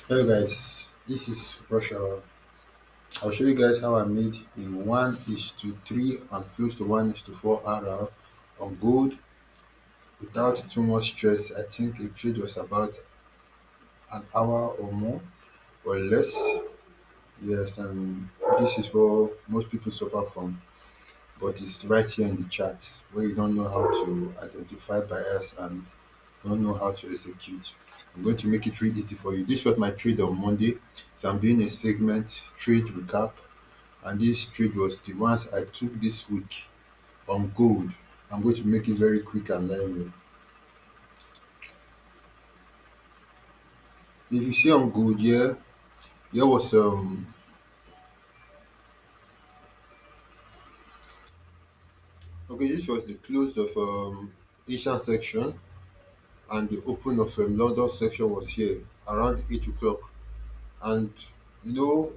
Hello guys, this is Rush Hour. I'll show you guys how I made a 1 is to 3 and close to 1 is to 4 RR on gold without too much stress. I think a trade was about an hour or more or less. Yes, and this is what most people suffer from, but it's right here in the chat where you don't know how to identify bias and don't know how to execute. I'm going to make it really easy for you. This was my trade on Monday. So I'm doing a segment trade recap, and this trade was the ones I took this week on gold. I'm going to make it very quick and lively. If you see on gold here was okay, this was the close of Asian section, and the open of London section was here around 8 o'clock. And you know,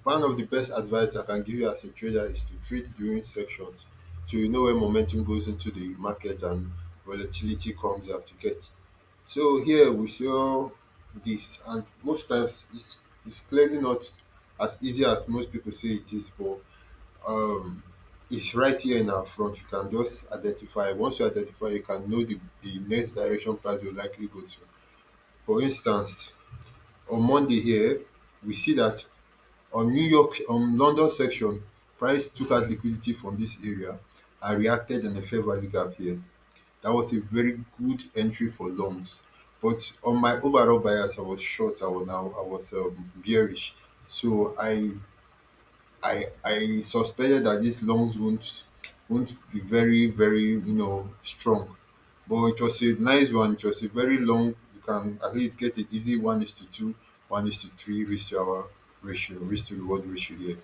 one of the best advice I can give you as a trader is to trade during sections, so you know when momentum goes into the market and volatility comes out. You get. So here we saw this, and most times it's clearly not as easy as most people say it is, but um, it's right here in our front. You can just identify. Once you identify, you can know the next direction price will likely go to. For instance, on Monday here, we see that on London section, price took out liquidity from this area and reacted in a fair value gap here. That was a very good entry for longs. But on my overall bias, I was short. I was bearish. So I suspected that these longs won't be very strong. But it was a nice one. It was a very long. You can at least get an easy 1 is to 2, 1 is to 3 risk to our ratio, risk to reward ratio here.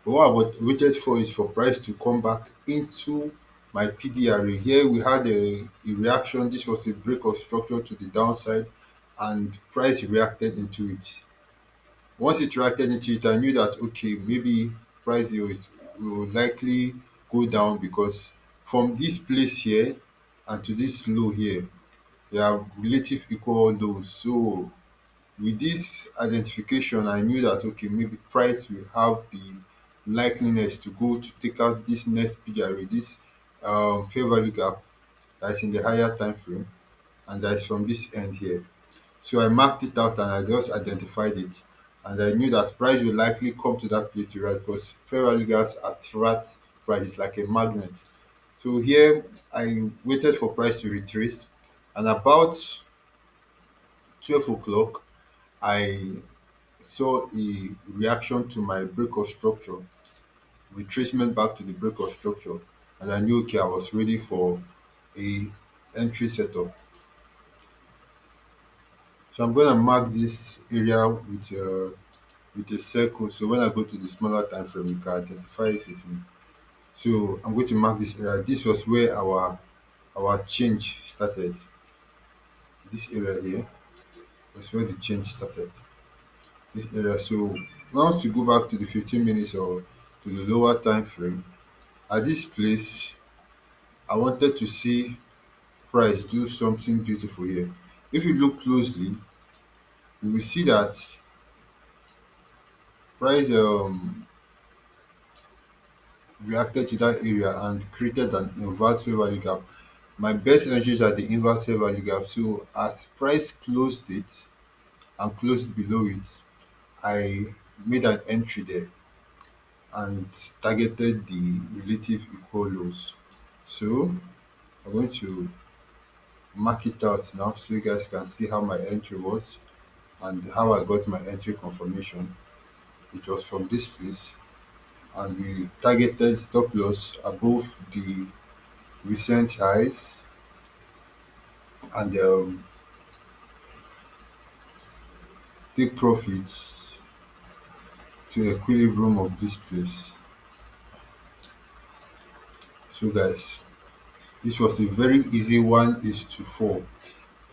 But what I waited for is for price to come back into my PDRA. Here we had a reaction. This was a break of structure to the downside, and price reacted into it. Once it reacted into it, I knew that okay, maybe price will likely go down because from this place here and to this low here, they are relative equal lows. So with this identification, I knew that okay, maybe price will have the likeliness to go to take out this next PRA, this fair value gap that is in the higher time frame, and that is from this end here. So I marked it out and I just identified it, and I knew that price will likely come to that place to rise because fair value gaps attract prices like a magnet. So here I waited for price to retrace, and about 12 o'clock, I saw a reaction to my break of structure, retracement back to the break of structure, and I knew okay, I was ready for a entry setup. So I'm gonna mark this area with a circle. So when I go to the smaller time frame, you can identify it with me. So I'm going to mark this area. This was where our change started. This area here was where the change started. This area. So once you go back to the 15 minutes or to the lower time frame, at this place, I wanted to see price do something beautiful here. If you look closely, you will see that price reacted to that area and created an inverse fair value gap. My best entries are the inverse fair value gap. So as price closed it and closed below it, I made an entry there and targeted the relative equal lows. So I'm going to mark it out now so you guys can see how my entry was and how I got my entry confirmation. It was from this place, and we targeted stop loss above the recent highs, and take profits to equilibrium of this place. So guys, this was a very easy 1 is to 4.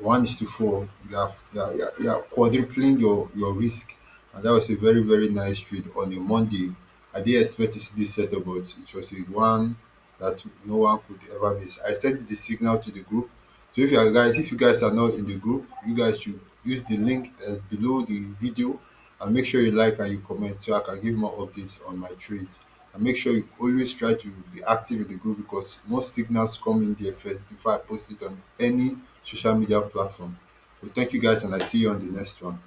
1 is to 4, you are quadrupling your risk, and that was a very nice trade on a Monday. I didn't expect to see this setup, but it was a one that no one could ever miss. I sent the signal to the group, So if you guys are not in the group, you guys should use the link that's below the video and make sure you like and you comment so I can give more updates on my trades. And make sure you always try to be active in the group because most signals come in there first before I post it on any social media platform. So thank you guys and I see you on the next one.